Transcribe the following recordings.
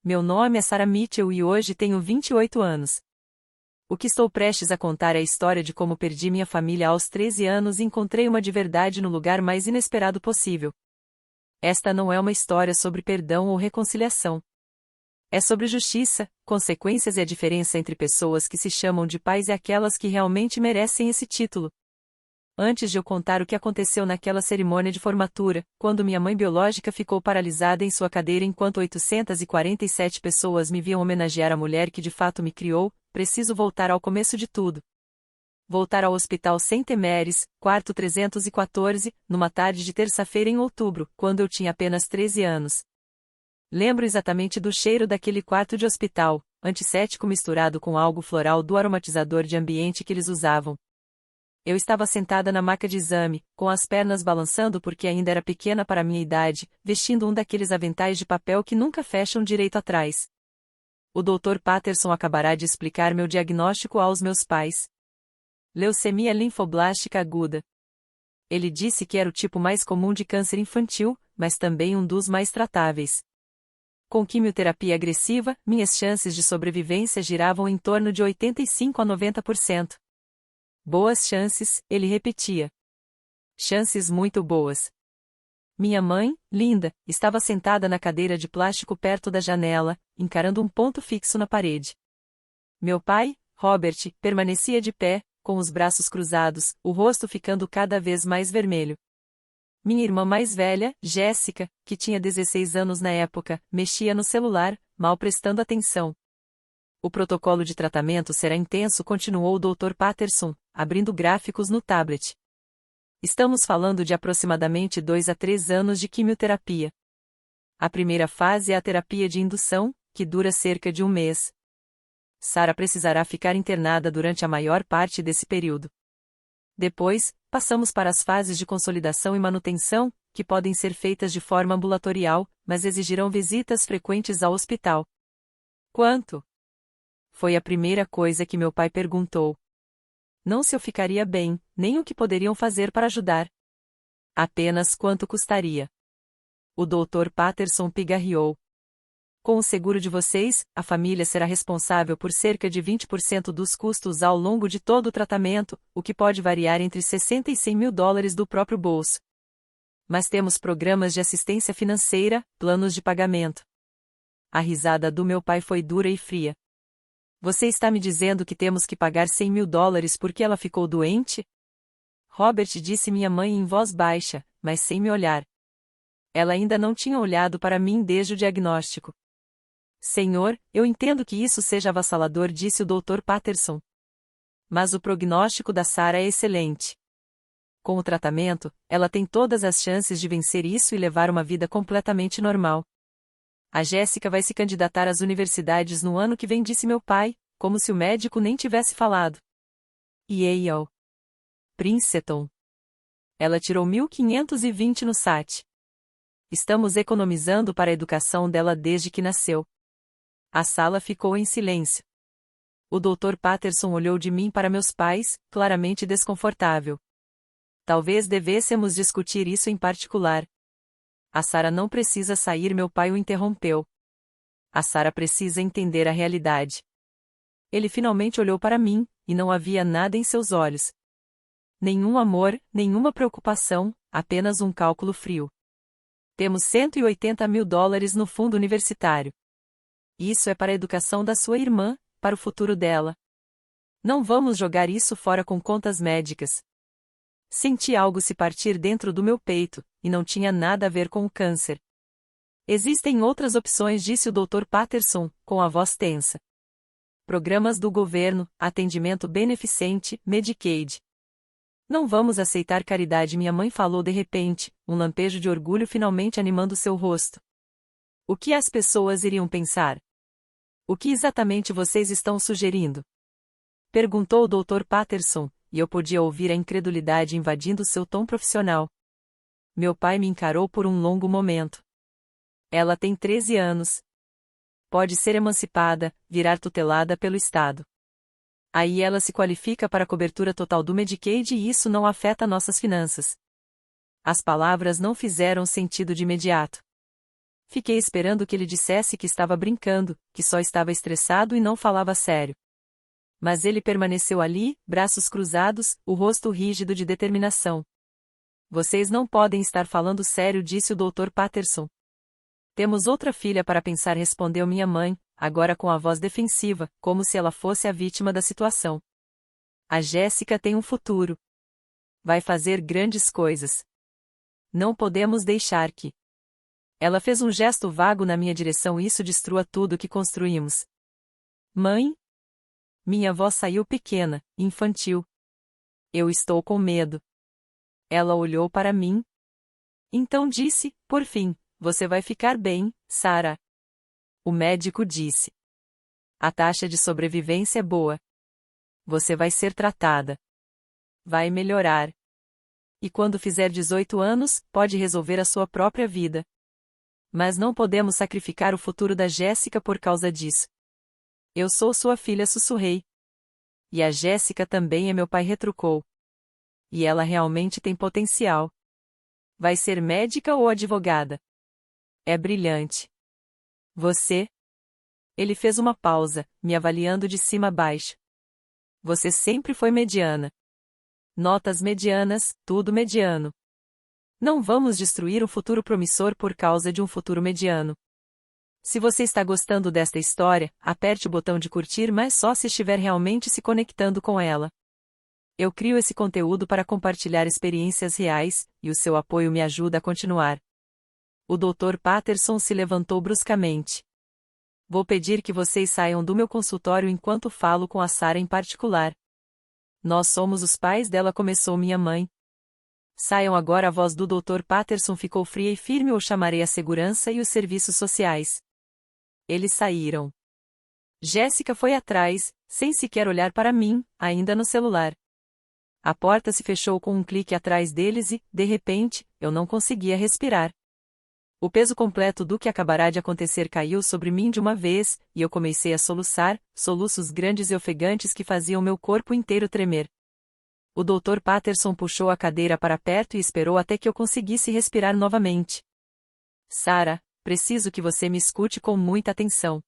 Meu nome é Sarah Mitchell e hoje tenho 28 anos. O que estou prestes a contar é a história de como perdi minha família aos 13 anos e encontrei uma de verdade no lugar mais inesperado possível. Esta não é uma história sobre perdão ou reconciliação. É sobre justiça, consequências e a diferença entre pessoas que se chamam de pais e aquelas que realmente merecem esse título. Antes de eu contar o que aconteceu naquela cerimônia de formatura, quando minha mãe biológica ficou paralisada em sua cadeira enquanto 847 pessoas me viam homenagear a mulher que de fato me criou, preciso voltar ao começo de tudo. Voltar ao Hospital St. Mary's, quarto 314, numa tarde de terça-feira em outubro, quando eu tinha apenas 13 anos. Lembro exatamente do cheiro daquele quarto de hospital, antisséptico misturado com algo floral do aromatizador de ambiente que eles usavam. Eu estava sentada na maca de exame, com as pernas balançando porque ainda era pequena para minha idade, vestindo um daqueles aventais de papel que nunca fecham direito atrás. O Dr. Patterson acabará de explicar meu diagnóstico aos meus pais. Leucemia linfoblástica aguda. Ele disse que era o tipo mais comum de câncer infantil, mas também um dos mais tratáveis. Com quimioterapia agressiva, minhas chances de sobrevivência giravam em torno de 85 a 90%. Boas chances, ele repetia. Chances muito boas. Minha mãe, Linda, estava sentada na cadeira de plástico perto da janela, encarando um ponto fixo na parede. Meu pai, Robert, permanecia de pé, com os braços cruzados, o rosto ficando cada vez mais vermelho. Minha irmã mais velha, Jéssica, que tinha 16 anos na época, mexia no celular, mal prestando atenção. O protocolo de tratamento será intenso, continuou o Dr. Patterson, abrindo gráficos no tablet. Estamos falando de aproximadamente 2 a 3 anos de quimioterapia. A primeira fase é a terapia de indução, que dura cerca de um mês. Sarah precisará ficar internada durante a maior parte desse período. Depois, passamos para as fases de consolidação e manutenção, que podem ser feitas de forma ambulatorial, mas exigirão visitas frequentes ao hospital. Quanto? Foi a primeira coisa que meu pai perguntou. Não se eu ficaria bem, nem o que poderiam fazer para ajudar. Apenas quanto custaria. O Dr. Patterson pigarreou. Com o seguro de vocês, a família será responsável por cerca de 20% dos custos ao longo de todo o tratamento, o que pode variar entre 60 e 100 mil dólares do próprio bolso. Mas temos programas de assistência financeira, planos de pagamento. A risada do meu pai foi dura e fria. Você está me dizendo que temos que pagar 100 mil dólares porque ela ficou doente? Robert, disse minha mãe em voz baixa, mas sem me olhar. Ela ainda não tinha olhado para mim desde o diagnóstico. Senhor, eu entendo que isso seja avassalador, disse o Dr. Patterson. Mas o prognóstico da Sarah é excelente. Com o tratamento, ela tem todas as chances de vencer isso e levar uma vida completamente normal. A Jéssica vai se candidatar às universidades no ano que vem, disse meu pai, como se o médico nem tivesse falado. Yale. Princeton. Ela tirou 1520 no SAT. Estamos economizando para a educação dela desde que nasceu. A sala ficou em silêncio. O Dr. Patterson olhou de mim para meus pais, claramente desconfortável. Talvez devêssemos discutir isso em particular. A Sarah não precisa sair, meu pai o interrompeu. A Sarah precisa entender a realidade. Ele finalmente olhou para mim, e não havia nada em seus olhos. Nenhum amor, nenhuma preocupação, apenas um cálculo frio. Temos 180 mil dólares no fundo universitário. Isso é para a educação da sua irmã, para o futuro dela. Não vamos jogar isso fora com contas médicas. Senti algo se partir dentro do meu peito, e não tinha nada a ver com o câncer. Existem outras opções, disse o Dr. Patterson, com a voz tensa. Programas do governo, atendimento beneficente, Medicaid. Não vamos aceitar caridade, minha mãe falou de repente, um lampejo de orgulho finalmente animando seu rosto. O que as pessoas iriam pensar? O que exatamente vocês estão sugerindo? Perguntou o Dr. Patterson, e eu podia ouvir a incredulidade invadindo seu tom profissional. Meu pai me encarou por um longo momento. Ela tem 13 anos. Pode ser emancipada, virar tutelada pelo Estado. Aí ela se qualifica para a cobertura total do Medicaid e isso não afeta nossas finanças. As palavras não fizeram sentido de imediato. Fiquei esperando que ele dissesse que estava brincando, que só estava estressado e não falava sério. Mas ele permaneceu ali, braços cruzados, o rosto rígido de determinação. Vocês não podem estar falando sério, disse o Dr. Patterson. Temos outra filha para pensar, respondeu minha mãe, agora com a voz defensiva, como se ela fosse a vítima da situação. A Jéssica tem um futuro. Vai fazer grandes coisas. Não podemos deixar que... Ela fez um gesto vago na minha direção, isso destrua tudo que construímos. Mãe? Minha voz saiu pequena, infantil. Eu estou com medo. Ela olhou para mim. Então disse, por fim, você vai ficar bem, Sarah. O médico disse. A taxa de sobrevivência é boa. Você vai ser tratada. Vai melhorar. E quando fizer 18 anos, pode resolver a sua própria vida. Mas não podemos sacrificar o futuro da Jéssica por causa disso. Eu sou sua filha, sussurrei. E a Jéssica também é, meu pai retrucou. E ela realmente tem potencial. Vai ser médica ou advogada? É brilhante. Você? Ele fez uma pausa, me avaliando de cima a baixo. Você sempre foi mediana. Notas medianas, tudo mediano. Não vamos destruir um futuro promissor por causa de um futuro mediano. Se você está gostando desta história, aperte o botão de curtir, mas só se estiver realmente se conectando com ela. Eu crio esse conteúdo para compartilhar experiências reais, e o seu apoio me ajuda a continuar. O Dr. Patterson se levantou bruscamente. Vou pedir que vocês saiam do meu consultório enquanto falo com a Sarah em particular. Nós somos os pais dela, começou minha mãe. Saiam agora, a voz do Dr. Patterson ficou fria e firme, ou chamarei a segurança e os serviços sociais. Eles saíram. Jéssica foi atrás, sem sequer olhar para mim, ainda no celular. A porta se fechou com um clique atrás deles e, de repente, eu não conseguia respirar. O peso completo do que acabará de acontecer caiu sobre mim de uma vez, e eu comecei a soluçar, soluços grandes e ofegantes que faziam meu corpo inteiro tremer. O Dr. Patterson puxou a cadeira para perto e esperou até que eu conseguisse respirar novamente. Sarah, preciso que você me escute com muita atenção.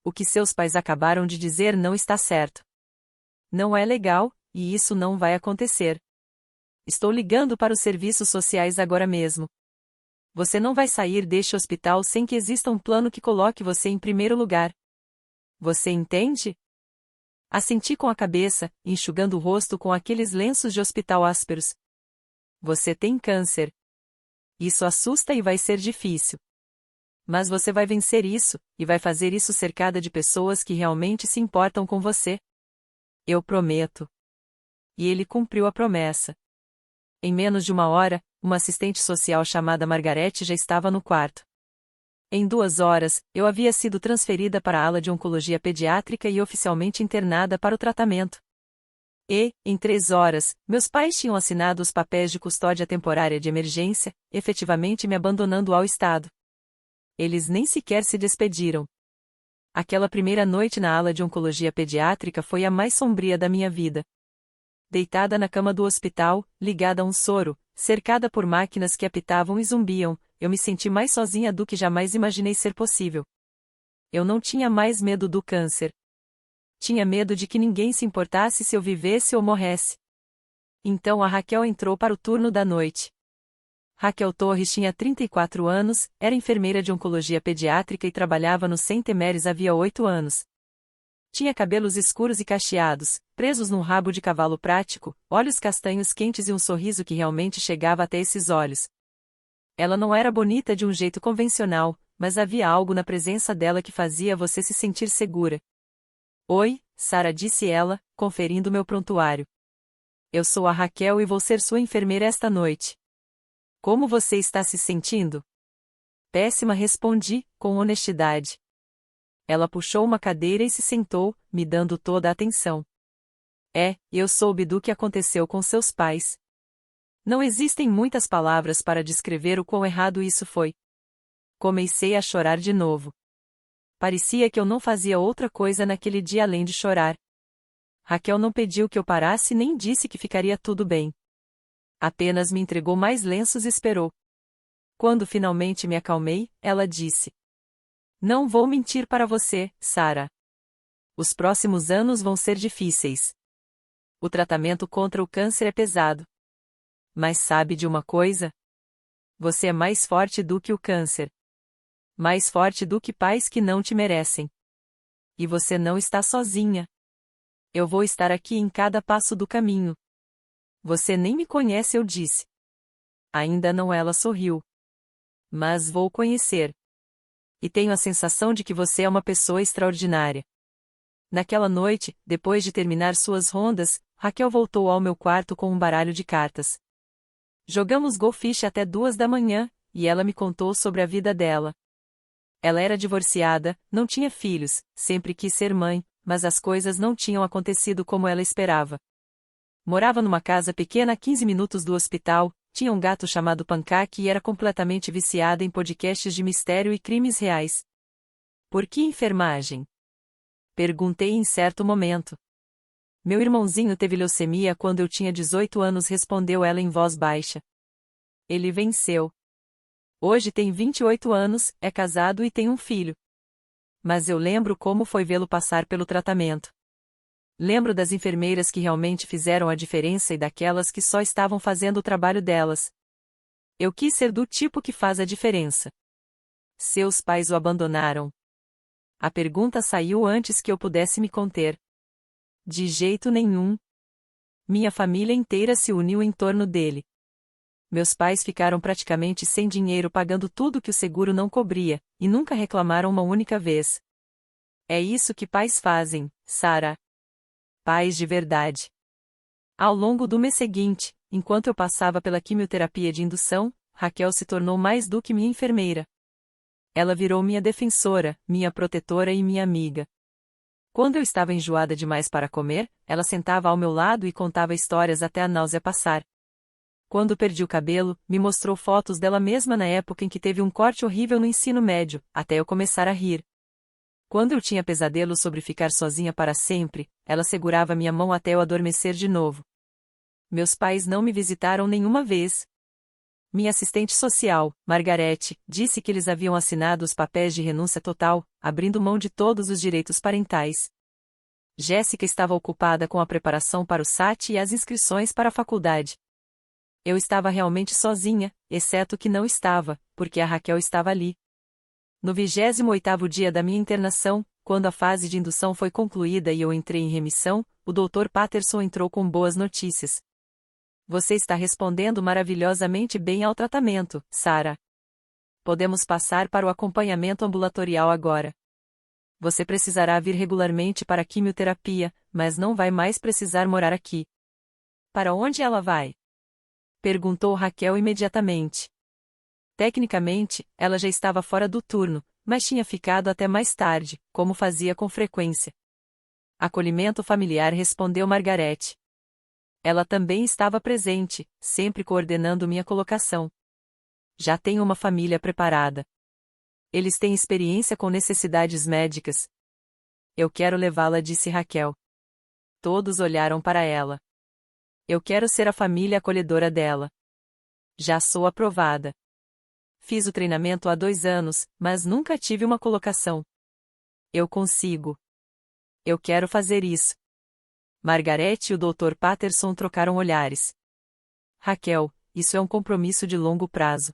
O que seus pais acabaram de dizer não está certo. Não é legal, e isso não vai acontecer. Estou ligando para os serviços sociais agora mesmo. Você não vai sair deste hospital sem que exista um plano que coloque você em primeiro lugar. Você entende? Assenti com a cabeça, enxugando o rosto com aqueles lenços de hospital ásperos. Você tem câncer. Isso assusta e vai ser difícil. Mas você vai vencer isso, e vai fazer isso cercada de pessoas que realmente se importam com você. Eu prometo. E ele cumpriu a promessa. Em menos de uma hora, uma assistente social chamada Margarete já estava no quarto. Em 2 horas, eu havia sido transferida para a ala de oncologia pediátrica e oficialmente internada para o tratamento. E, em 3 horas, meus pais tinham assinado os papéis de custódia temporária de emergência, efetivamente me abandonando ao Estado. Eles nem sequer se despediram. Aquela primeira noite na ala de oncologia pediátrica foi a mais sombria da minha vida. Deitada na cama do hospital, ligada a um soro, cercada por máquinas que apitavam e zumbiam, eu me senti mais sozinha do que jamais imaginei ser possível. Eu não tinha mais medo do câncer. Tinha medo de que ninguém se importasse se eu vivesse ou morresse. Então a Raquel entrou para o turno da noite. Raquel Torres tinha 34 anos, era enfermeira de oncologia pediátrica e trabalhava no St. Mary's havia 8 anos. Tinha cabelos escuros e cacheados, presos num rabo de cavalo prático, olhos castanhos quentes e um sorriso que realmente chegava até esses olhos. Ela não era bonita de um jeito convencional, mas havia algo na presença dela que fazia você se sentir segura. Oi, Sarah, disse ela, conferindo meu prontuário. Eu sou a Raquel e vou ser sua enfermeira esta noite. Como você está se sentindo? Péssima, respondi, com honestidade. Ela puxou uma cadeira e se sentou, me dando toda a atenção. Eu soube do que aconteceu com seus pais. Não existem muitas palavras para descrever o quão errado isso foi. Comecei a chorar de novo. Parecia que eu não fazia outra coisa naquele dia além de chorar. Raquel não pediu que eu parasse nem disse que ficaria tudo bem. Apenas me entregou mais lenços e esperou. Quando finalmente me acalmei, ela disse: Não vou mentir para você, Sarah. Os próximos anos vão ser difíceis. O tratamento contra o câncer é pesado. Mas sabe de uma coisa? Você é mais forte do que o câncer. Mais forte do que pais que não te merecem. E você não está sozinha. Eu vou estar aqui em cada passo do caminho. Você nem me conhece, eu disse. Ainda não, ela sorriu. Mas vou conhecer. E tenho a sensação de que você é uma pessoa extraordinária. Naquela noite, depois de terminar suas rondas, Raquel voltou ao meu quarto com um baralho de cartas. Jogamos golfiche até 2 da manhã, e ela me contou sobre a vida dela. Ela era divorciada, não tinha filhos, sempre quis ser mãe, mas as coisas não tinham acontecido como ela esperava. Morava numa casa pequena a 15 minutos do hospital, tinha um gato chamado Pancake e era completamente viciada em podcasts de mistério e crimes reais. Por que enfermagem? Perguntei em certo momento. Meu irmãozinho teve leucemia quando eu tinha 18 anos, respondeu ela em voz baixa. Ele venceu. Hoje tem 28 anos, é casado e tem um filho. Mas eu lembro como foi vê-lo passar pelo tratamento. Lembro das enfermeiras que realmente fizeram a diferença e daquelas que só estavam fazendo o trabalho delas. Eu quis ser do tipo que faz a diferença. Seus pais o abandonaram? A pergunta saiu antes que eu pudesse me conter. De jeito nenhum. Minha família inteira se uniu em torno dele. Meus pais ficaram praticamente sem dinheiro pagando tudo que o seguro não cobria, e nunca reclamaram uma única vez. É isso que pais fazem, Sarah. Pais de verdade. Ao longo do mês seguinte, enquanto eu passava pela quimioterapia de indução, Raquel se tornou mais do que minha enfermeira. Ela virou minha defensora, minha protetora e minha amiga. Quando eu estava enjoada demais para comer, ela sentava ao meu lado e contava histórias até a náusea passar. Quando perdi o cabelo, me mostrou fotos dela mesma na época em que teve um corte horrível no ensino médio, até eu começar a rir. Quando eu tinha pesadelos sobre ficar sozinha para sempre, ela segurava minha mão até eu adormecer de novo. Meus pais não me visitaram nenhuma vez. Minha assistente social, Margarete, disse que eles haviam assinado os papéis de renúncia total, abrindo mão de todos os direitos parentais. Jéssica estava ocupada com a preparação para o SAT e as inscrições para a faculdade. Eu estava realmente sozinha, exceto que não estava, porque a Raquel estava ali. No 28º dia da minha internação, quando a fase de indução foi concluída e eu entrei em remissão, o Dr. Patterson entrou com boas notícias. Você está respondendo maravilhosamente bem ao tratamento, Sarah. Podemos passar para o acompanhamento ambulatorial agora. Você precisará vir regularmente para a quimioterapia, mas não vai mais precisar morar aqui. Para onde ela vai? Perguntou Raquel imediatamente. Tecnicamente, ela já estava fora do turno, mas tinha ficado até mais tarde, como fazia com frequência. Acolhimento familiar, respondeu Margarete. Ela também estava presente, sempre coordenando minha colocação. Já tenho uma família preparada. Eles têm experiência com necessidades médicas. Eu quero levá-la, disse Raquel. Todos olharam para ela. Eu quero ser a família acolhedora dela. Já sou aprovada. Fiz o treinamento há 2 anos, mas nunca tive uma colocação. Eu consigo. Eu quero fazer isso. Margarete e o Dr. Patterson trocaram olhares. Raquel, isso é um compromisso de longo prazo.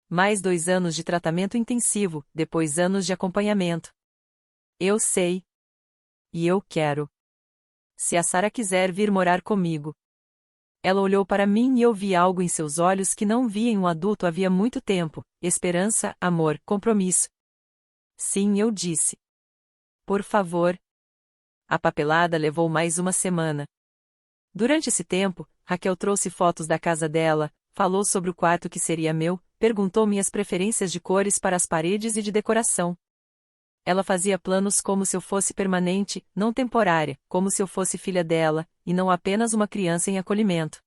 Mais 2 anos de tratamento intensivo, depois anos de acompanhamento. Eu sei. E eu quero. Se a Sarah quiser vir morar comigo. Ela olhou para mim e eu vi algo em seus olhos que não via em um adulto havia muito tempo: esperança, amor, compromisso. Sim, eu disse. Por favor. A papelada levou mais uma semana. Durante esse tempo, Raquel trouxe fotos da casa dela, falou sobre o quarto que seria meu, perguntou minhas preferências de cores para as paredes e de decoração. Ela fazia planos como se eu fosse permanente, não temporária, como se eu fosse filha dela, e não apenas uma criança em acolhimento.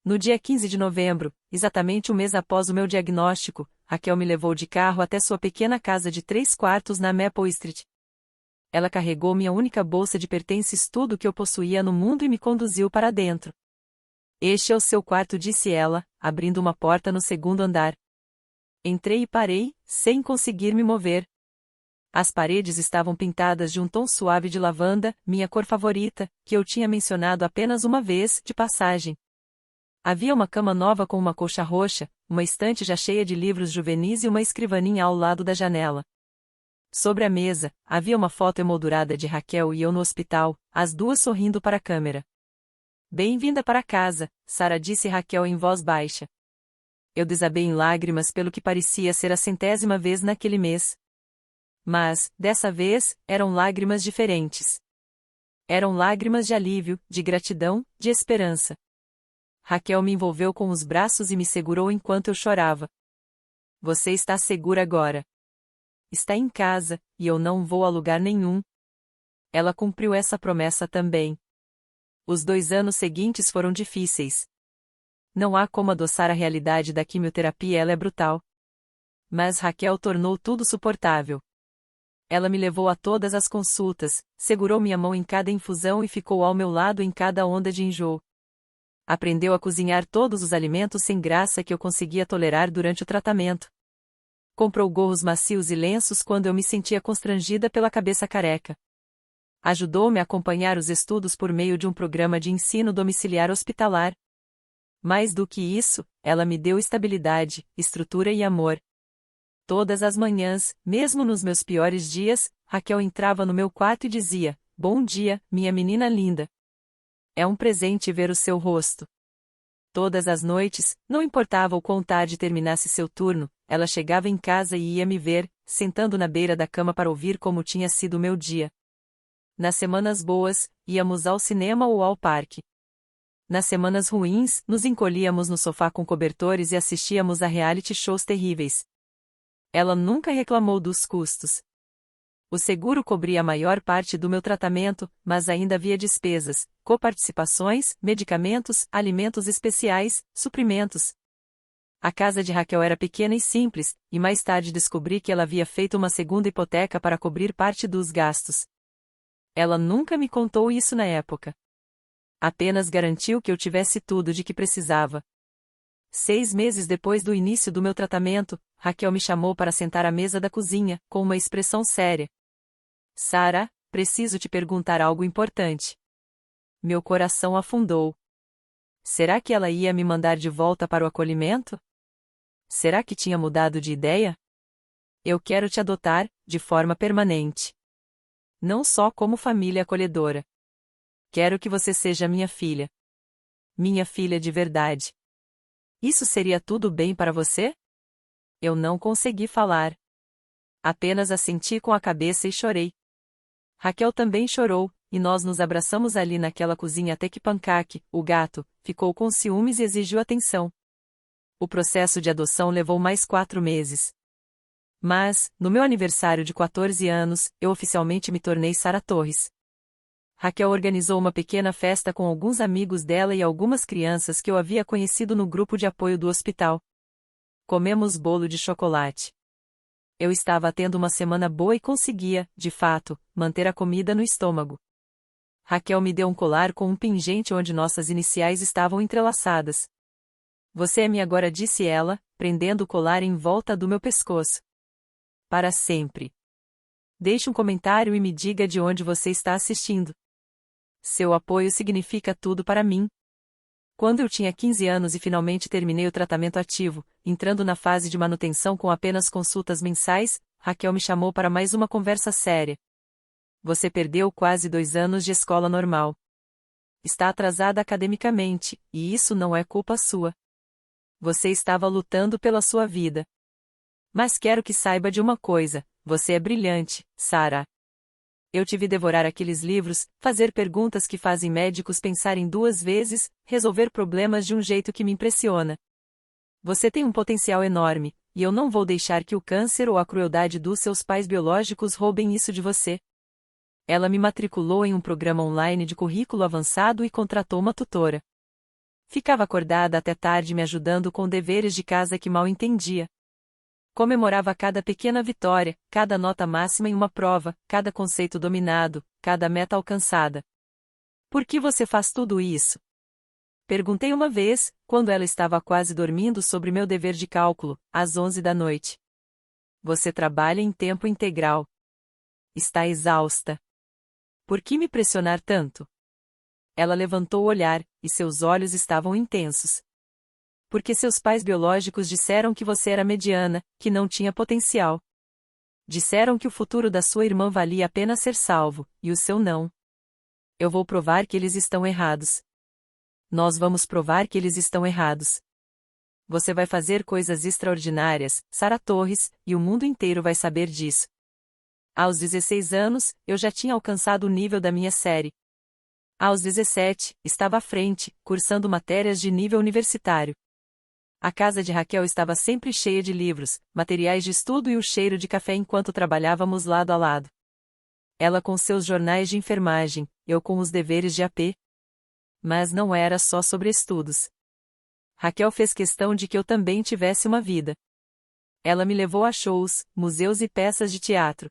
No dia 15 de novembro, exatamente um mês após o meu diagnóstico, Raquel me levou de carro até sua pequena casa de 3 quartos na Maple Street. Ela carregou minha única bolsa de pertences, tudo que eu possuía no mundo, e me conduziu para dentro. Este é o seu quarto, disse ela, abrindo uma porta no 2º andar. Entrei e parei, sem conseguir me mover. As paredes estavam pintadas de um tom suave de lavanda, minha cor favorita, que eu tinha mencionado apenas uma vez, de passagem. Havia uma cama nova com uma colcha roxa, uma estante já cheia de livros juvenis e uma escrivaninha ao lado da janela. Sobre a mesa, havia uma foto emoldurada de Raquel e eu no hospital, as duas sorrindo para a câmera. Bem-vinda para casa, Sara, disse Raquel em voz baixa. Eu desabei em lágrimas pelo que parecia ser a 100ª vez naquele mês. Mas, dessa vez, eram lágrimas diferentes. Eram lágrimas de alívio, de gratidão, de esperança. Raquel me envolveu com os braços e me segurou enquanto eu chorava. Você está segura agora. Está em casa, e eu não vou a lugar nenhum. Ela cumpriu essa promessa também. Os 2 anos seguintes foram difíceis. Não há como adoçar a realidade da quimioterapia, ela é brutal. Mas Raquel tornou tudo suportável. Ela me levou a todas as consultas, segurou minha mão em cada infusão e ficou ao meu lado em cada onda de enjoo. Aprendeu a cozinhar todos os alimentos sem graça que eu conseguia tolerar durante o tratamento. Comprou gorros macios e lenços quando eu me sentia constrangida pela cabeça careca. Ajudou-me a acompanhar os estudos por meio de um programa de ensino domiciliar hospitalar. Mais do que isso, ela me deu estabilidade, estrutura e amor. Todas as manhãs, mesmo nos meus piores dias, Raquel entrava no meu quarto e dizia: "Bom dia, minha menina linda. É um presente ver o seu rosto." Todas as noites, não importava o quão tarde terminasse seu turno, ela chegava em casa e ia me ver, sentando na beira da cama para ouvir como tinha sido o meu dia. Nas semanas boas, íamos ao cinema ou ao parque. Nas semanas ruins, nos encolhíamos no sofá com cobertores e assistíamos a reality shows terríveis. Ela nunca reclamou dos custos. O seguro cobria a maior parte do meu tratamento, mas ainda havia despesas, coparticipações, medicamentos, alimentos especiais, suprimentos. A casa de Raquel era pequena e simples, e mais tarde descobri que ela havia feito uma segunda hipoteca para cobrir parte dos gastos. Ela nunca me contou isso na época. Apenas garantiu que eu tivesse tudo de que precisava. 6 meses depois do início do meu tratamento, Raquel me chamou para sentar à mesa da cozinha, com uma expressão séria. "Sara, preciso te perguntar algo importante." Meu coração afundou. Será que ela ia me mandar de volta para o acolhimento? Será que tinha mudado de ideia? Eu quero te adotar, de forma permanente. Não só como família acolhedora. Quero que você seja minha filha. Minha filha de verdade. Isso seria tudo bem para você? Eu não consegui falar. Apenas assenti com a cabeça e chorei. Raquel também chorou, e nós nos abraçamos ali naquela cozinha até que Pancake, o gato, ficou com ciúmes e exigiu atenção. O processo de adoção levou mais 4 meses. Mas, no meu aniversário de 14 anos, eu oficialmente me tornei Sara Torres. Raquel organizou uma pequena festa com alguns amigos dela e algumas crianças que eu havia conhecido no grupo de apoio do hospital. Comemos bolo de chocolate. Eu estava tendo uma semana boa e conseguia, de fato, manter a comida no estômago. Raquel me deu um colar com um pingente onde nossas iniciais estavam entrelaçadas. "Você é minha agora", disse ela, prendendo o colar em volta do meu pescoço. "Para sempre." Deixe um comentário e me diga de onde você está assistindo. Seu apoio significa tudo para mim. Quando eu tinha 15 anos e finalmente terminei o tratamento ativo, entrando na fase de manutenção com apenas consultas mensais, Raquel me chamou para mais uma conversa séria. "Você perdeu quase 2 anos de escola normal. Está atrasada academicamente, e isso não é culpa sua. Você estava lutando pela sua vida. Mas quero que saiba de uma coisa: você é brilhante, Sara. Eu te vi devorar aqueles livros, fazer perguntas que fazem médicos pensarem 2 vezes, resolver problemas de um jeito que me impressiona. Você tem um potencial enorme, e eu não vou deixar que o câncer ou a crueldade dos seus pais biológicos roubem isso de você." Ela me matriculou em um programa online de currículo avançado e contratou uma tutora. Ficava acordada até tarde me ajudando com deveres de casa que mal entendia. Comemorava cada pequena vitória, cada nota máxima em uma prova, cada conceito dominado, cada meta alcançada. "Por que você faz tudo isso?" Perguntei uma vez, quando ela estava quase dormindo sobre meu dever de cálculo, às 11 da noite. Você trabalha em tempo integral. Está exausta. Por que me pressionar tanto? Ela levantou o olhar, e seus olhos estavam intensos. Porque seus pais biológicos disseram que você era mediana, que não tinha potencial. Disseram que o futuro da sua irmã valia a pena ser salvo, e o seu não. Eu vou provar que eles estão errados. Nós vamos provar que eles estão errados. Você vai fazer coisas extraordinárias, Sarah Torres, e o mundo inteiro vai saber disso. Aos 16 anos, eu já tinha alcançado o nível da minha série. Aos 17, estava à frente, cursando matérias de nível universitário. A casa de Raquel estava sempre cheia de livros, materiais de estudo e o cheiro de café enquanto trabalhávamos lado a lado. Ela com seus jornais de enfermagem, eu com os deveres de AP. Mas não era só sobre estudos. Raquel fez questão de que eu também tivesse uma vida. Ela me levou a shows, museus e peças de teatro.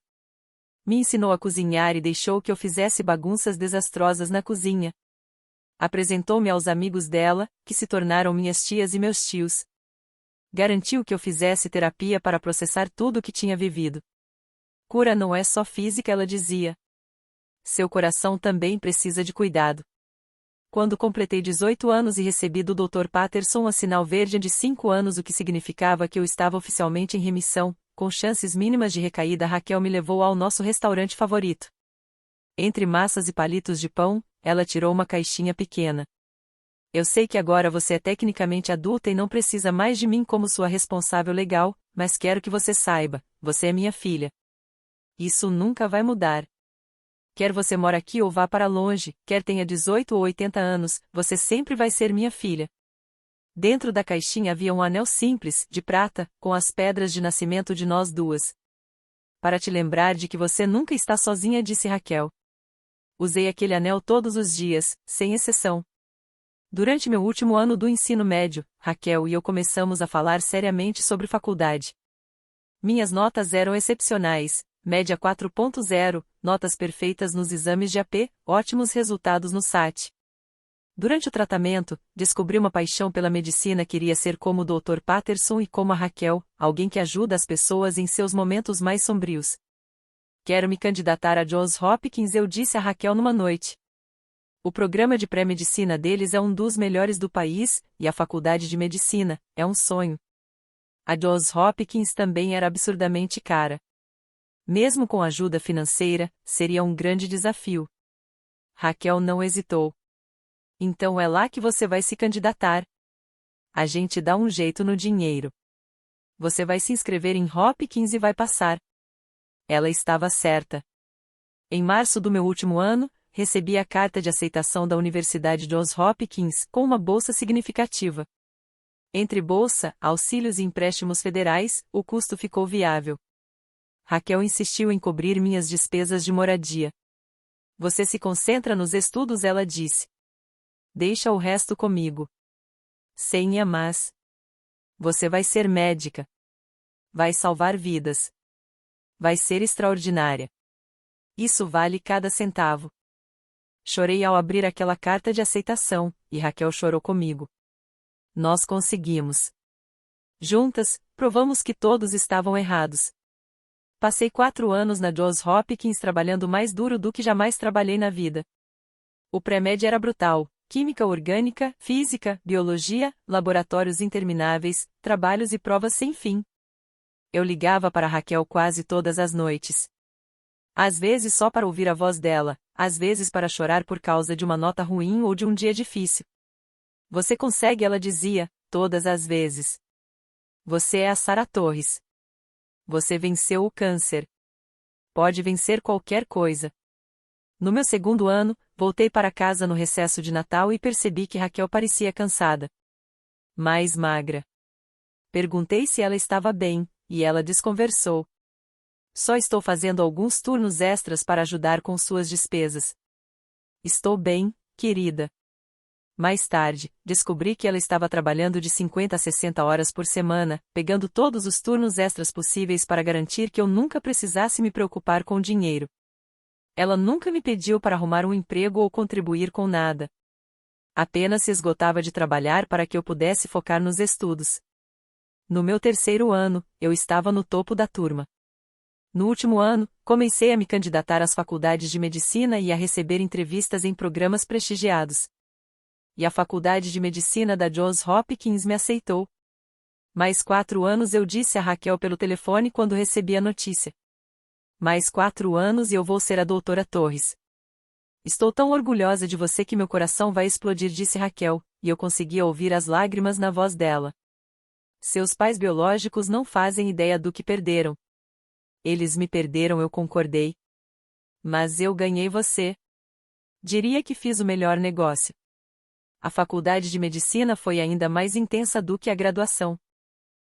Me ensinou a cozinhar e deixou que eu fizesse bagunças desastrosas na cozinha. Apresentou-me aos amigos dela, que se tornaram minhas tias e meus tios. Garantiu que eu fizesse terapia para processar tudo o que tinha vivido. Cura não é só física, ela dizia. Seu coração também precisa de cuidado. Quando completei 18 anos e recebi do Dr. Patterson a sinal verde de 5 anos, o que significava que eu estava oficialmente em remissão, com chances mínimas de recaída, Raquel me levou ao nosso restaurante favorito. Entre massas e palitos de pão, ela tirou uma caixinha pequena. Eu sei que agora você é tecnicamente adulta e não precisa mais de mim como sua responsável legal, mas quero que você saiba, você é minha filha. Isso nunca vai mudar. Quer você mora aqui ou vá para longe, quer tenha 18 ou 80 anos, você sempre vai ser minha filha. Dentro da caixinha havia um anel simples, de prata, com as pedras de nascimento de nós duas. Para te lembrar de que você nunca está sozinha, disse Raquel. Usei aquele anel todos os dias, sem exceção. Durante meu último ano do ensino médio, Raquel e eu começamos a falar seriamente sobre faculdade. Minhas notas eram excepcionais. Média 4.0, notas perfeitas nos exames de AP, ótimos resultados no SAT. Durante o tratamento, descobri uma paixão pela medicina, queria ser como o Dr. Patterson e como a Raquel, alguém que ajuda as pessoas em seus momentos mais sombrios. Quero me candidatar a Johns Hopkins, eu disse a Raquel numa noite. O programa de pré-medicina deles é um dos melhores do país, e a faculdade de medicina é um sonho. A Johns Hopkins também era absurdamente cara. Mesmo com ajuda financeira, seria um grande desafio. Raquel não hesitou. Então é lá que você vai se candidatar. A gente dá um jeito no dinheiro. Você vai se inscrever em Hopkins e vai passar. Ela estava certa. Em março do meu último ano, recebi a carta de aceitação da Universidade Johns Hopkins com uma bolsa significativa. Entre bolsa, auxílios e empréstimos federais, o custo ficou viável. Raquel insistiu em cobrir minhas despesas de moradia. Você se concentra nos estudos, ela disse. Deixa o resto comigo. Senha, mas. Você vai ser médica. Vai salvar vidas. Vai ser extraordinária. Isso vale cada centavo. Chorei ao abrir aquela carta de aceitação, e Raquel chorou comigo. Nós conseguimos. Juntas, provamos que todos estavam errados. Passei 4 anos na Johns Hopkins trabalhando mais duro do que jamais trabalhei na vida. O pré-med era brutal, química orgânica, física, biologia, laboratórios intermináveis, trabalhos e provas sem fim. Eu ligava para Raquel quase todas as noites. Às vezes só para ouvir a voz dela, às vezes para chorar por causa de uma nota ruim ou de um dia difícil. Você consegue, ela dizia, todas as vezes. Você é a Sarah Torres. Você venceu o câncer. Pode vencer qualquer coisa. No meu segundo ano, voltei para casa no recesso de Natal e percebi que Raquel parecia cansada. Mais magra. Perguntei se ela estava bem, e ela desconversou. Só estou fazendo alguns turnos extras para ajudar com suas despesas. Estou bem, querida. Mais tarde, descobri que ela estava trabalhando de 50 a 60 horas por semana, pegando todos os turnos extras possíveis para garantir que eu nunca precisasse me preocupar com dinheiro. Ela nunca me pediu para arrumar um emprego ou contribuir com nada. Apenas se esgotava de trabalhar para que eu pudesse focar nos estudos. No meu terceiro ano, eu estava no topo da turma. No último ano, comecei a me candidatar às faculdades de medicina e a receber entrevistas em programas prestigiados. E a faculdade de medicina da Johns Hopkins me aceitou. Mais 4 anos, eu disse a Raquel pelo telefone quando recebi a notícia. Mais 4 anos e eu vou ser a doutora Torres. Estou tão orgulhosa de você que meu coração vai explodir, disse Raquel, e eu conseguia ouvir as lágrimas na voz dela. Seus pais biológicos não fazem ideia do que perderam. Eles me perderam, eu concordei. Mas eu ganhei você. Diria que fiz o melhor negócio. A faculdade de medicina foi ainda mais intensa do que a graduação.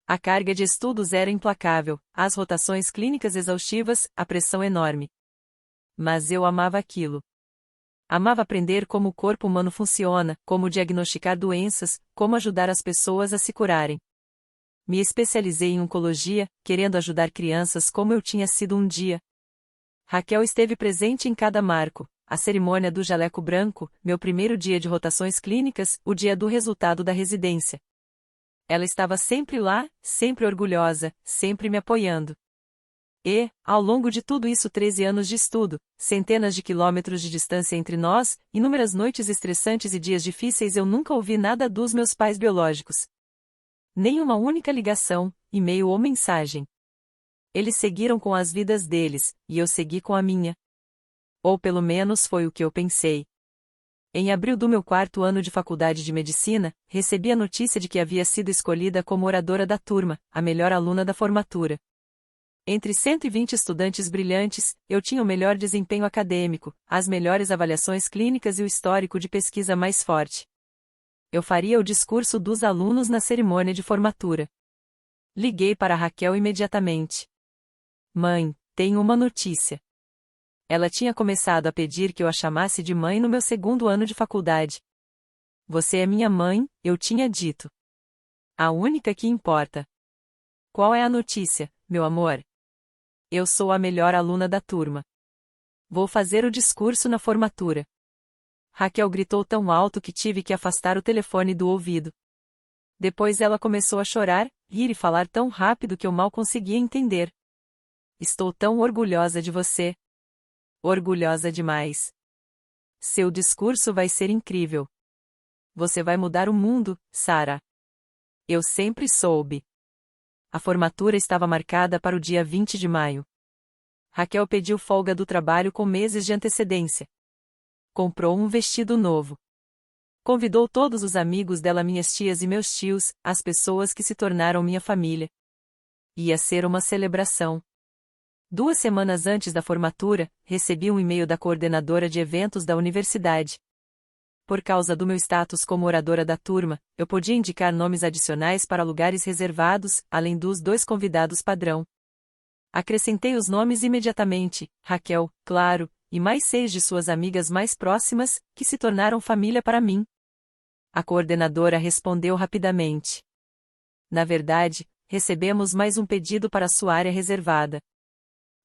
A carga de estudos era implacável, as rotações clínicas exaustivas, a pressão enorme. Mas eu amava aquilo. Amava aprender como o corpo humano funciona, como diagnosticar doenças, como ajudar as pessoas a se curarem. Me especializei em oncologia, querendo ajudar crianças como eu tinha sido um dia. Raquel esteve presente em cada marco, a cerimônia do jaleco branco, meu primeiro dia de rotações clínicas, o dia do resultado da residência. Ela estava sempre lá, sempre orgulhosa, sempre me apoiando. E, ao longo de tudo isso, 13 anos de estudo, centenas de quilômetros de distância entre nós, inúmeras noites estressantes e dias difíceis, eu nunca ouvi nada dos meus pais biológicos. Nem uma única ligação, e-mail ou mensagem. Eles seguiram com as vidas deles, e eu segui com a minha. Ou pelo menos foi o que eu pensei. Em abril do meu 4º ano de faculdade de medicina, recebi a notícia de que havia sido escolhida como oradora da turma, a melhor aluna da formatura. Entre 120 estudantes brilhantes, eu tinha o melhor desempenho acadêmico, as melhores avaliações clínicas e o histórico de pesquisa mais forte. Eu faria o discurso dos alunos na cerimônia de formatura. Liguei para Raquel imediatamente. Mãe, tenho uma notícia. Ela tinha começado a pedir que eu a chamasse de mãe no meu 2º ano de faculdade. Você é minha mãe, eu tinha dito. A única que importa. Qual é a notícia, meu amor? Eu sou a melhor aluna da turma. Vou fazer o discurso na formatura. Raquel gritou tão alto que tive que afastar o telefone do ouvido. Depois ela começou a chorar, rir e falar tão rápido que eu mal conseguia entender. Estou tão orgulhosa de você. Orgulhosa demais. Seu discurso vai ser incrível. Você vai mudar o mundo, Sarah. Eu sempre soube. A formatura estava marcada para o dia 20 de maio. Raquel pediu folga do trabalho com meses de antecedência. Comprou um vestido novo. Convidou todos os amigos dela, minhas tias e meus tios, as pessoas que se tornaram minha família. Ia ser uma celebração. 2 semanas antes da formatura, recebi um e-mail da coordenadora de eventos da universidade. Por causa do meu status como oradora da turma, eu podia indicar nomes adicionais para lugares reservados, além dos 2 convidados padrão. Acrescentei os nomes imediatamente, Raquel, claro, e mais 6 de suas amigas mais próximas, que se tornaram família para mim. A coordenadora respondeu rapidamente. Na verdade, recebemos mais um pedido para sua área reservada.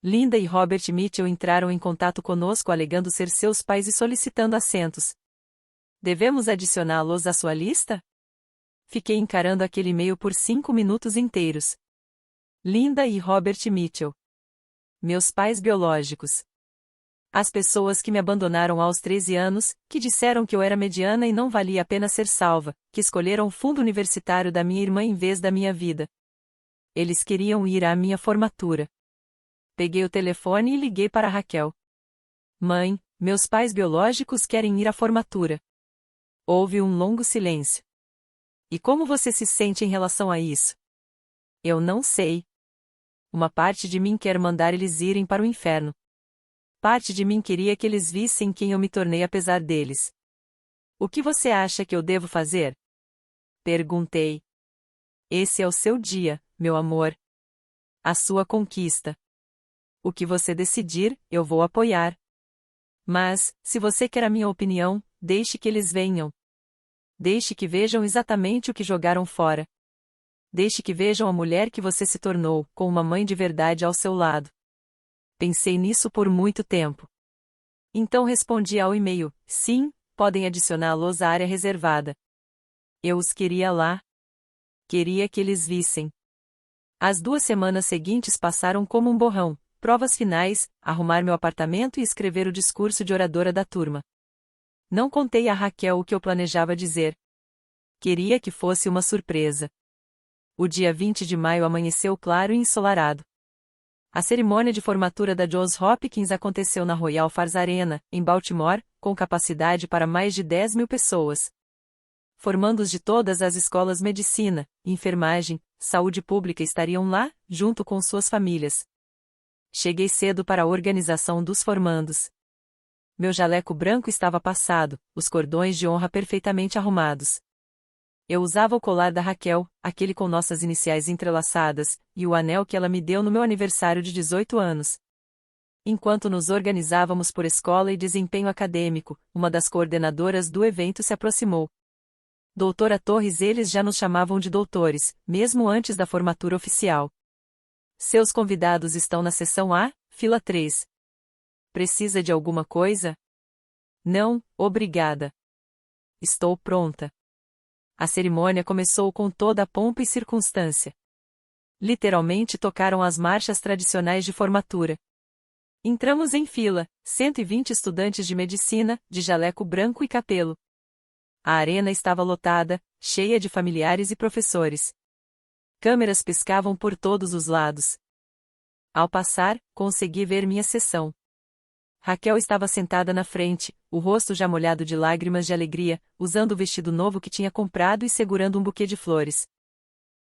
Linda e Robert Mitchell entraram em contato conosco alegando ser seus pais e solicitando assentos. Devemos adicioná-los à sua lista? Fiquei encarando aquele e-mail por 5 minutos inteiros. Linda e Robert Mitchell. Meus pais biológicos. As pessoas que me abandonaram aos 13 anos, que disseram que eu era mediana e não valia a pena ser salva, que escolheram o fundo universitário da minha irmã em vez da minha vida. Eles queriam ir à minha formatura. Peguei o telefone e liguei para Raquel. Mãe, meus pais biológicos querem ir à formatura. Houve um longo silêncio. E como você se sente em relação a isso? Eu não sei. Uma parte de mim quer mandar eles irem para o inferno. Parte de mim queria que eles vissem quem eu me tornei apesar deles. O que você acha que eu devo fazer? Perguntei. Esse é o seu dia, meu amor. A sua conquista. O que você decidir, eu vou apoiar. Mas, se você quer a minha opinião, deixe que eles venham. Deixe que vejam exatamente o que jogaram fora. Deixe que vejam a mulher que você se tornou, com uma mãe de verdade ao seu lado. Pensei nisso por muito tempo. Então respondi ao e-mail, sim, podem adicioná-los à área reservada. Eu os queria lá. Queria que eles vissem. As 2 semanas seguintes passaram como um borrão, provas finais, arrumar meu apartamento e escrever o discurso de oradora da turma. Não contei a Raquel o que eu planejava dizer. Queria que fosse uma surpresa. O dia 20 de maio amanheceu claro e ensolarado. A cerimônia de formatura da Johns Hopkins aconteceu na Royal Fars Arena, em Baltimore, com capacidade para mais de 10.000 pessoas. Formandos de todas as escolas medicina, enfermagem, saúde pública estariam lá, junto com suas famílias. Cheguei cedo para a organização dos formandos. Meu jaleco branco estava passado, os cordões de honra perfeitamente arrumados. Eu usava o colar da Raquel, aquele com nossas iniciais entrelaçadas, e o anel que ela me deu no meu aniversário de 18 anos. Enquanto nos organizávamos por escola e desempenho acadêmico, uma das coordenadoras do evento se aproximou. Doutora Torres, eles já nos chamavam de doutores, mesmo antes da formatura oficial. Seus convidados estão na seção A, fila 3. Precisa de alguma coisa? Não, obrigada. Estou pronta. A cerimônia começou com toda a pompa e circunstância. Literalmente tocaram as marchas tradicionais de formatura. Entramos em fila, 120 estudantes de medicina, de jaleco branco e capelo. A arena estava lotada, cheia de familiares e professores. Câmeras piscavam por todos os lados. Ao passar, consegui ver minha seção. Raquel estava sentada na frente, o rosto já molhado de lágrimas de alegria, usando o vestido novo que tinha comprado e segurando um buquê de flores.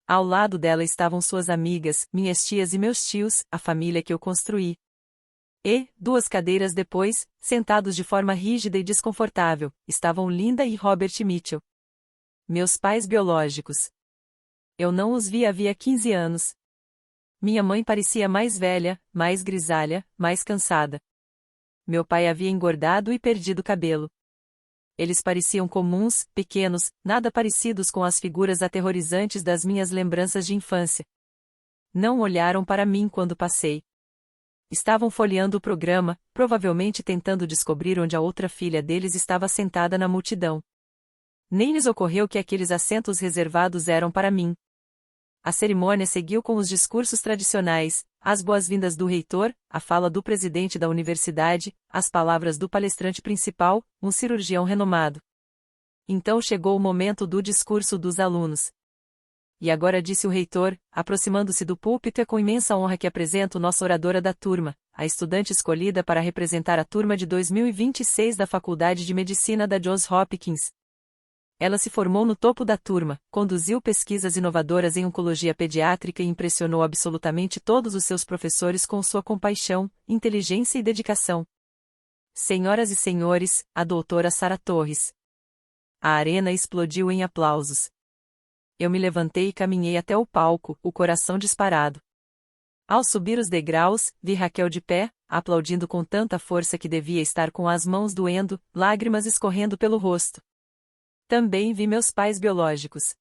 Ao lado dela estavam suas amigas, minhas tias e meus tios, a família que eu construí. E, 2 cadeiras depois, sentados de forma rígida e desconfortável, estavam Linda e Robert Mitchell. Meus pais biológicos. Eu não os vi havia 15 anos. Minha mãe parecia mais velha, mais grisalha, mais cansada. Meu pai havia engordado e perdido cabelo. Eles pareciam comuns, pequenos, nada parecidos com as figuras aterrorizantes das minhas lembranças de infância. Não olharam para mim quando passei. Estavam folheando o programa, provavelmente tentando descobrir onde a outra filha deles estava sentada na multidão. Nem lhes ocorreu que aqueles assentos reservados eram para mim. A cerimônia seguiu com os discursos tradicionais, as boas-vindas do reitor, a fala do presidente da universidade, as palavras do palestrante principal, um cirurgião renomado. Então chegou o momento do discurso dos alunos. E agora, disse o reitor, aproximando-se do púlpito, é com imensa honra que apresento nossa oradora da turma, a estudante escolhida para representar a turma de 2026 da Faculdade de Medicina da Johns Hopkins. Ela se formou no topo da turma, conduziu pesquisas inovadoras em oncologia pediátrica e impressionou absolutamente todos os seus professores com sua compaixão, inteligência e dedicação. Senhoras e senhores, a doutora Sarah Torres. A arena explodiu em aplausos. Eu me levantei e caminhei até o palco, o coração disparado. Ao subir os degraus, vi Raquel de pé, aplaudindo com tanta força que devia estar com as mãos doendo, lágrimas escorrendo pelo rosto. Também vi meus pais biológicos.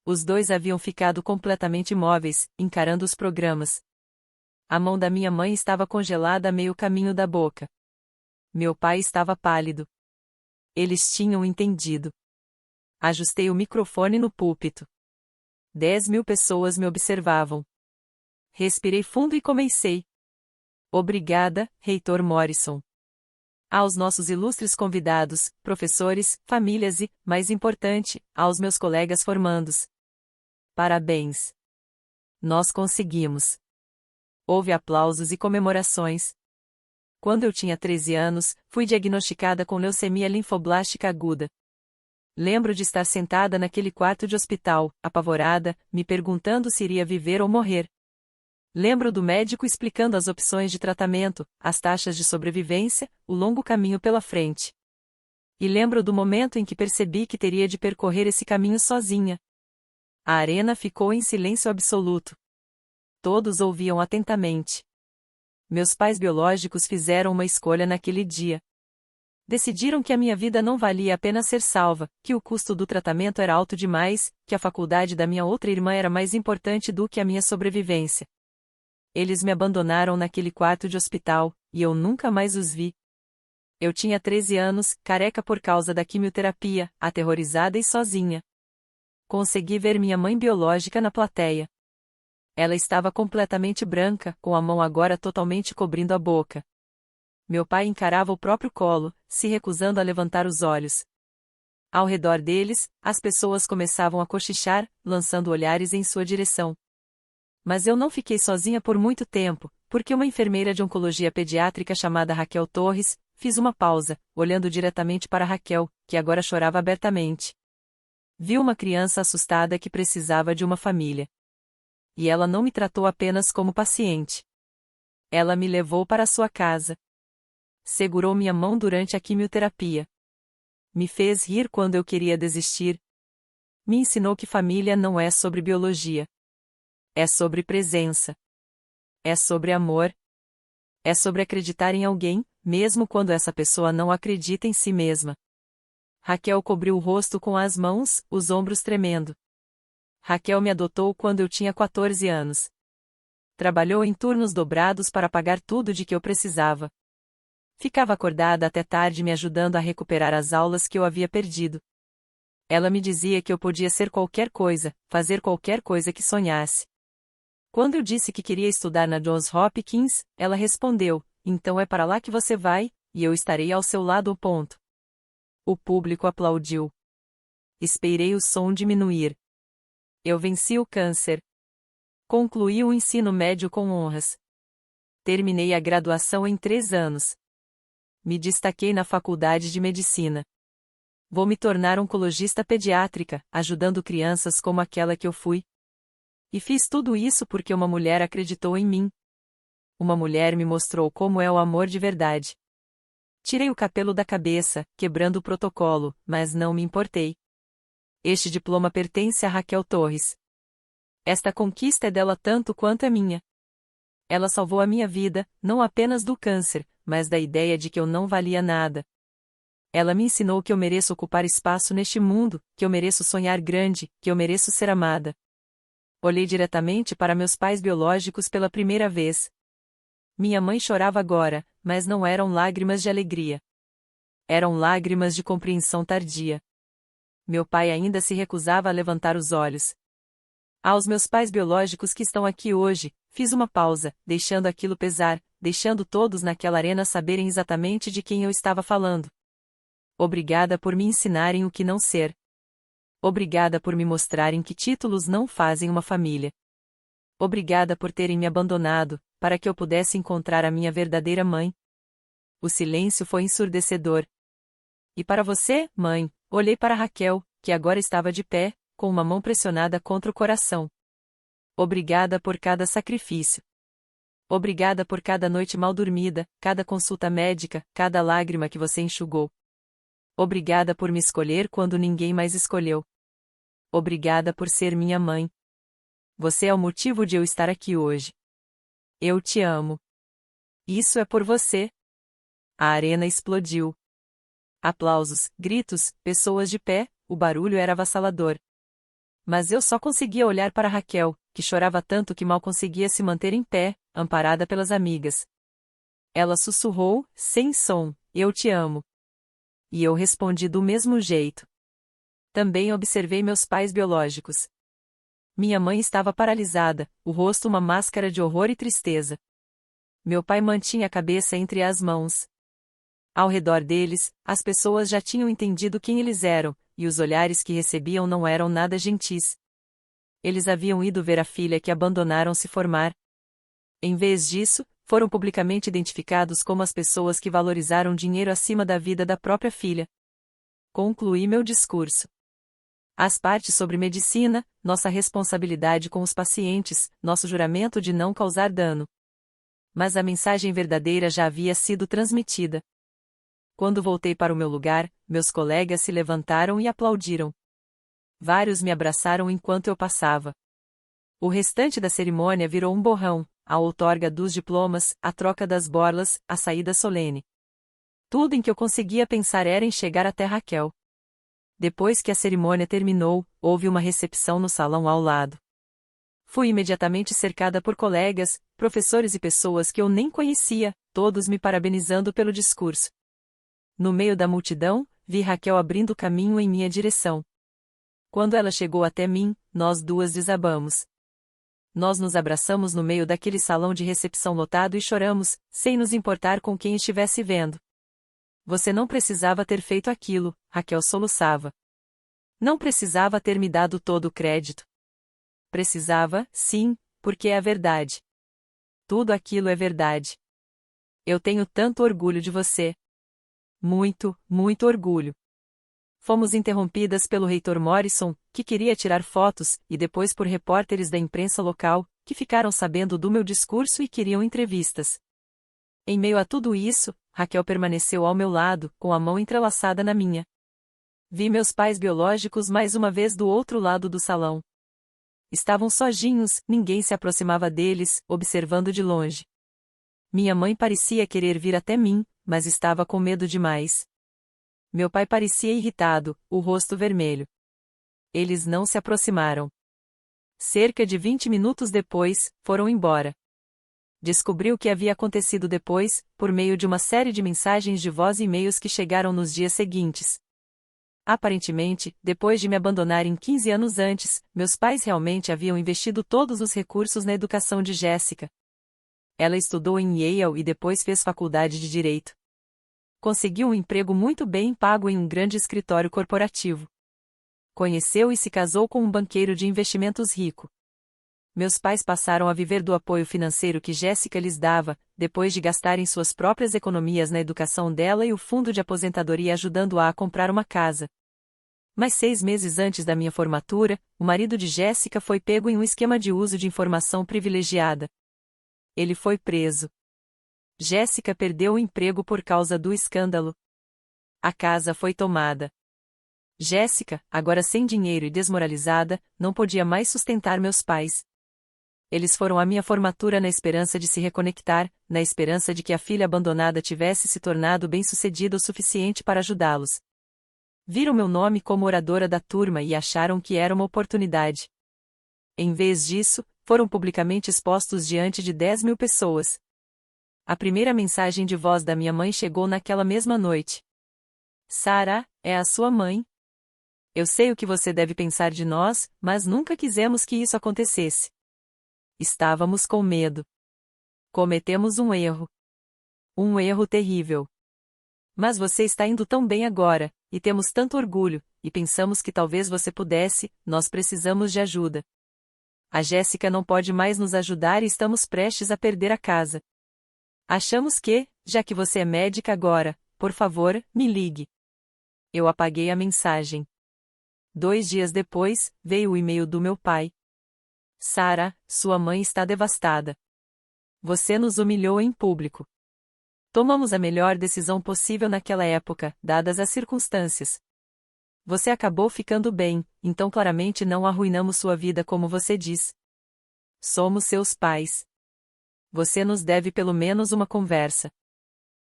Os 2 haviam ficado completamente imóveis, encarando os programas. A mão da minha mãe estava congelada a meio caminho da boca. Meu pai estava pálido. Eles tinham entendido. Ajustei o microfone no púlpito. 10.000 pessoas me observavam. Respirei fundo e comecei. Obrigada, Reitor Morrison. Aos nossos ilustres convidados, professores, famílias e, mais importante, aos meus colegas formandos. Parabéns! Nós conseguimos! Houve aplausos e comemorações. Quando eu tinha 13 anos, fui diagnosticada com leucemia linfoblástica aguda. Lembro de estar sentada naquele quarto de hospital, apavorada, me perguntando se iria viver ou morrer. Lembro do médico explicando as opções de tratamento, as taxas de sobrevivência, o longo caminho pela frente. E lembro do momento em que percebi que teria de percorrer esse caminho sozinha. A arena ficou em silêncio absoluto. Todos ouviam atentamente. Meus pais biológicos fizeram uma escolha naquele dia. Decidiram que a minha vida não valia a pena ser salva, que o custo do tratamento era alto demais, que a faculdade da minha outra irmã era mais importante do que a minha sobrevivência. Eles me abandonaram naquele quarto de hospital, e eu nunca mais os vi. Eu tinha 13 anos, careca por causa da quimioterapia, aterrorizada e sozinha. Consegui ver minha mãe biológica na plateia. Ela estava completamente branca, com a mão agora totalmente cobrindo a boca. Meu pai encarava o próprio colo, se recusando a levantar os olhos. Ao redor deles, as pessoas começavam a cochichar, lançando olhares em sua direção. Mas eu não fiquei sozinha por muito tempo, porque uma enfermeira de oncologia pediátrica chamada Raquel Torres, fiz uma pausa, olhando diretamente para Raquel, que agora chorava abertamente. Vi uma criança assustada que precisava de uma família. E ela não me tratou apenas como paciente. Ela me levou para sua casa. Segurou minha mão durante a quimioterapia. Me fez rir quando eu queria desistir. Me ensinou que família não é sobre biologia. É sobre presença. É sobre amor. É sobre acreditar em alguém, mesmo quando essa pessoa não acredita em si mesma. Raquel cobriu o rosto com as mãos, os ombros tremendo. Raquel me adotou quando eu tinha 14 anos. Trabalhou em turnos dobrados para pagar tudo de que eu precisava. Ficava acordada até tarde me ajudando a recuperar as aulas que eu havia perdido. Ela me dizia que eu podia ser qualquer coisa, fazer qualquer coisa que sonhasse. Quando eu disse que queria estudar na Johns Hopkins, ela respondeu: então é para lá que você vai, e eu estarei ao seu lado. O público aplaudiu. Esperei o som diminuir. Eu venci o câncer. Concluí o ensino médio com honras. Terminei a graduação em 3 anos. Me destaquei na faculdade de medicina. Vou me tornar oncologista pediátrica, ajudando crianças como aquela que eu fui. E fiz tudo isso porque uma mulher acreditou em mim. Uma mulher me mostrou como é o amor de verdade. Tirei o cabelo da cabeça, quebrando o protocolo, mas não me importei. Este diploma pertence a Raquel Torres. Esta conquista é dela tanto quanto é minha. Ela salvou a minha vida, não apenas do câncer, mas da ideia de que eu não valia nada. Ela me ensinou que eu mereço ocupar espaço neste mundo, que eu mereço sonhar grande, que eu mereço ser amada. Olhei diretamente para meus pais biológicos pela primeira vez. Minha mãe chorava agora, mas não eram lágrimas de alegria. Eram lágrimas de compreensão tardia. Meu pai ainda se recusava a levantar os olhos. Aos meus pais biológicos que estão aqui hoje, fiz uma pausa, deixando aquilo pesar, deixando todos naquela arena saberem exatamente de quem eu estava falando. Obrigada por me ensinarem o que não ser. Obrigada por me mostrarem que títulos não fazem uma família. Obrigada por terem me abandonado, para que eu pudesse encontrar a minha verdadeira mãe. O silêncio foi ensurdecedor. E para você, mãe, olhei para Raquel, que agora estava de pé, com uma mão pressionada contra o coração. Obrigada por cada sacrifício. Obrigada por cada noite mal dormida, cada consulta médica, cada lágrima que você enxugou. Obrigada por me escolher quando ninguém mais escolheu. Obrigada por ser minha mãe. Você é o motivo de eu estar aqui hoje. Eu te amo. Isso é por você. A arena explodiu. Aplausos, gritos, pessoas de pé, o barulho era avassalador. Mas eu só conseguia olhar para Raquel, que chorava tanto que mal conseguia se manter em pé, amparada pelas amigas. Ela sussurrou, sem som: eu te amo. E eu respondi do mesmo jeito. Também observei meus pais biológicos. Minha mãe estava paralisada, o rosto uma máscara de horror e tristeza. Meu pai mantinha a cabeça entre as mãos. Ao redor deles, as pessoas já tinham entendido quem eles eram, e os olhares que recebiam não eram nada gentis. Eles haviam ido ver a filha que abandonaram se formar. Em vez disso, foram publicamente identificados como as pessoas que valorizaram dinheiro acima da vida da própria filha. Concluí meu discurso. As partes sobre medicina, nossa responsabilidade com os pacientes, nosso juramento de não causar dano. Mas a mensagem verdadeira já havia sido transmitida. Quando voltei para o meu lugar, meus colegas se levantaram e aplaudiram. Vários me abraçaram enquanto eu passava. O restante da cerimônia virou um borrão, a outorga dos diplomas, a troca das borlas, a saída solene. Tudo em que eu conseguia pensar era em chegar até Raquel. Depois que a cerimônia terminou, houve uma recepção no salão ao lado. Fui imediatamente cercada por colegas, professores e pessoas que eu nem conhecia, todos me parabenizando pelo discurso. No meio da multidão, vi Raquel abrindo caminho em minha direção. Quando ela chegou até mim, nós duas desabamos. Nós nos abraçamos no meio daquele salão de recepção lotado e choramos, sem nos importar com quem estivesse vendo. Você não precisava ter feito aquilo, Raquel soluçava. Não precisava ter me dado todo o crédito. Precisava, sim, porque é a verdade. Tudo aquilo é verdade. Eu tenho tanto orgulho de você. Muito, muito orgulho. Fomos interrompidas pelo reitor Morrison, que queria tirar fotos, e depois por repórteres da imprensa local, que ficaram sabendo do meu discurso e queriam entrevistas. Em meio a tudo isso, Raquel permaneceu ao meu lado, com a mão entrelaçada na minha. Vi meus pais biológicos mais uma vez do outro lado do salão. Estavam sozinhos, ninguém se aproximava deles, observando de longe. Minha mãe parecia querer vir até mim, mas estava com medo demais. Meu pai parecia irritado, o rosto vermelho. Eles não se aproximaram. Cerca de 20 minutos depois, foram embora. Descobri o que havia acontecido depois, por meio de uma série de mensagens de voz e e-mails que chegaram nos dias seguintes. Aparentemente, depois de me abandonarem 15 anos antes, meus pais realmente haviam investido todos os recursos na educação de Jéssica. Ela estudou em Yale e depois fez faculdade de Direito. Conseguiu um emprego muito bem pago em um grande escritório corporativo. Conheceu e se casou com um banqueiro de investimentos rico. Meus pais passaram a viver do apoio financeiro que Jéssica lhes dava, depois de gastarem suas próprias economias na educação dela e o fundo de aposentadoria ajudando-a a comprar uma casa. Mas 6 meses antes da minha formatura, o marido de Jéssica foi pego em um esquema de uso de informação privilegiada. Ele foi preso. Jéssica perdeu o emprego por causa do escândalo. A casa foi tomada. Jéssica, agora sem dinheiro e desmoralizada, não podia mais sustentar meus pais. Eles foram à minha formatura na esperança de se reconectar, na esperança de que a filha abandonada tivesse se tornado bem-sucedida o suficiente para ajudá-los. Viram meu nome como oradora da turma e acharam que era uma oportunidade. Em vez disso, foram publicamente expostos diante de 10.000 pessoas. A primeira mensagem de voz da minha mãe chegou naquela mesma noite. Sarah, é a sua mãe. Eu sei o que você deve pensar de nós, mas nunca quisemos que isso acontecesse. Estávamos com medo. Cometemos um erro. Um erro terrível. Mas você está indo tão bem agora, e temos tanto orgulho, e pensamos que talvez você pudesse, nós precisamos de ajuda. A Jéssica não pode mais nos ajudar e estamos prestes a perder a casa. Achamos que, já que você é médica agora, por favor, me ligue. Eu apaguei a mensagem. 2 dias depois, veio o e-mail do meu pai. Sarah, sua mãe está devastada. Você nos humilhou em público. Tomamos a melhor decisão possível naquela época, dadas as circunstâncias. Você acabou ficando bem, então claramente não arruinamos sua vida como você diz. Somos seus pais. Você nos deve pelo menos uma conversa.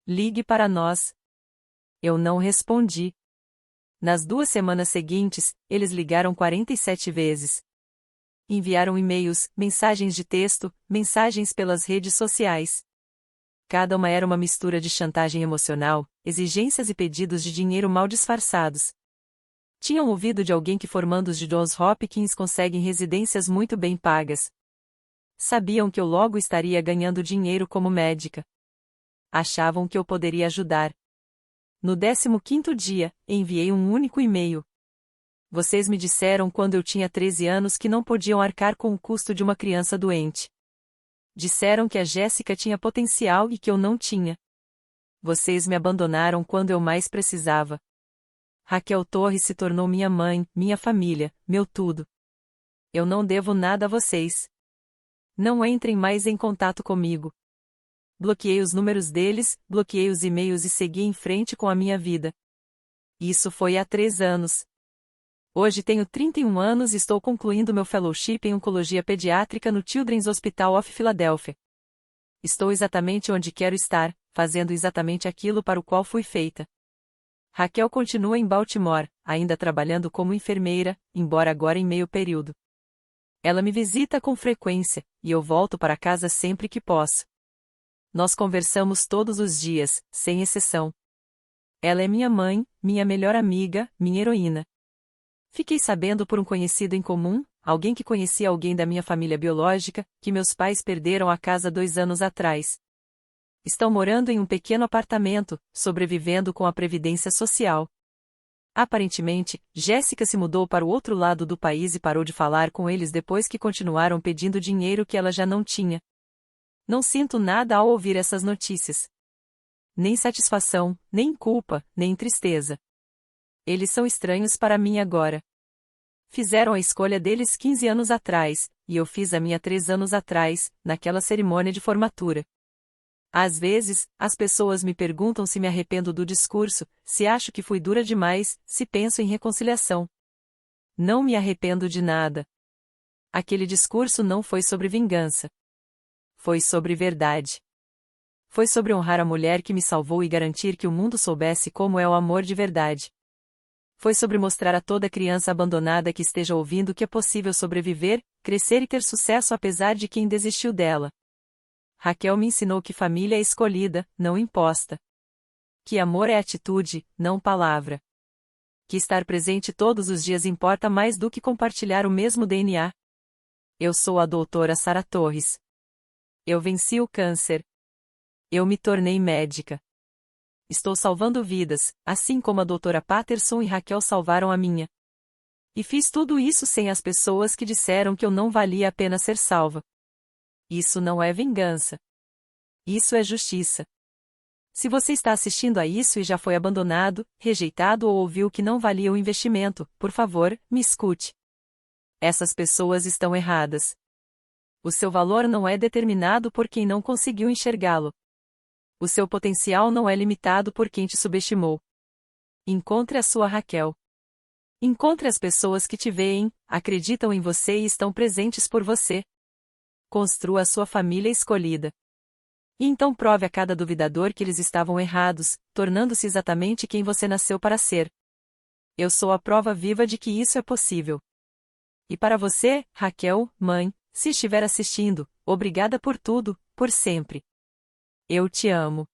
Ligue para nós. Eu não respondi. Nas 2 semanas seguintes, eles ligaram 47 vezes. Enviaram e-mails, mensagens de texto, mensagens pelas redes sociais. Cada uma era uma mistura de chantagem emocional, exigências e pedidos de dinheiro mal disfarçados. Tinham ouvido de alguém que formandos de Johns Hopkins conseguem residências muito bem pagas. Sabiam que eu logo estaria ganhando dinheiro como médica. Achavam que eu poderia ajudar. No 15º dia, enviei um único e-mail. Vocês me disseram quando eu tinha 13 anos que não podiam arcar com o custo de uma criança doente. Disseram que a Jéssica tinha potencial e que eu não tinha. Vocês me abandonaram quando eu mais precisava. Raquel Torres se tornou minha mãe, minha família, meu tudo. Eu não devo nada a vocês. Não entrem mais em contato comigo. Bloqueei os números deles, bloqueei os e-mails e segui em frente com a minha vida. Isso foi há 3 anos. Hoje tenho 31 anos e estou concluindo meu fellowship em Oncologia Pediátrica no Children's Hospital of Philadelphia. Estou exatamente onde quero estar, fazendo exatamente aquilo para o qual fui feita. Raquel continua em Baltimore, ainda trabalhando como enfermeira, embora agora em meio período. Ela me visita com frequência, e eu volto para casa sempre que posso. Nós conversamos todos os dias, sem exceção. Ela é minha mãe, minha melhor amiga, minha heroína. Fiquei sabendo por um conhecido em comum, alguém que conhecia alguém da minha família biológica, que meus pais perderam a casa 2 anos atrás. Estão morando em um pequeno apartamento, sobrevivendo com a previdência social. Aparentemente, Jéssica se mudou para o outro lado do país e parou de falar com eles depois que continuaram pedindo dinheiro que ela já não tinha. Não sinto nada ao ouvir essas notícias. Nem satisfação, nem culpa, nem tristeza. Eles são estranhos para mim agora. Fizeram a escolha deles 15 anos atrás, e eu fiz a minha 3 anos atrás, naquela cerimônia de formatura. Às vezes, as pessoas me perguntam se me arrependo do discurso, se acho que fui dura demais, se penso em reconciliação. Não me arrependo de nada. Aquele discurso não foi sobre vingança. Foi sobre verdade. Foi sobre honrar a mulher que me salvou e garantir que o mundo soubesse como é o amor de verdade. Foi sobre mostrar a toda criança abandonada que esteja ouvindo que é possível sobreviver, crescer e ter sucesso apesar de quem desistiu dela. Raquel me ensinou que família é escolhida, não imposta. Que amor é atitude, não palavra. Que estar presente todos os dias importa mais do que compartilhar o mesmo DNA. Eu sou a doutora Sara Torres. Eu venci o câncer. Eu me tornei médica. Estou salvando vidas, assim como a doutora Patterson e Raquel salvaram a minha. E fiz tudo isso sem as pessoas que disseram que eu não valia a pena ser salva. Isso não é vingança. Isso é justiça. Se você está assistindo a isso e já foi abandonado, rejeitado ou ouviu que não valia o investimento, por favor, me escute. Essas pessoas estão erradas. O seu valor não é determinado por quem não conseguiu enxergá-lo. O seu potencial não é limitado por quem te subestimou. Encontre a sua Raquel. Encontre as pessoas que te veem, acreditam em você e estão presentes por você. Construa a sua família escolhida. E então prove a cada duvidador que eles estavam errados, tornando-se exatamente quem você nasceu para ser. Eu sou a prova viva de que isso é possível. E para você, Raquel, mãe, se estiver assistindo, obrigada por tudo, por sempre. Eu te amo.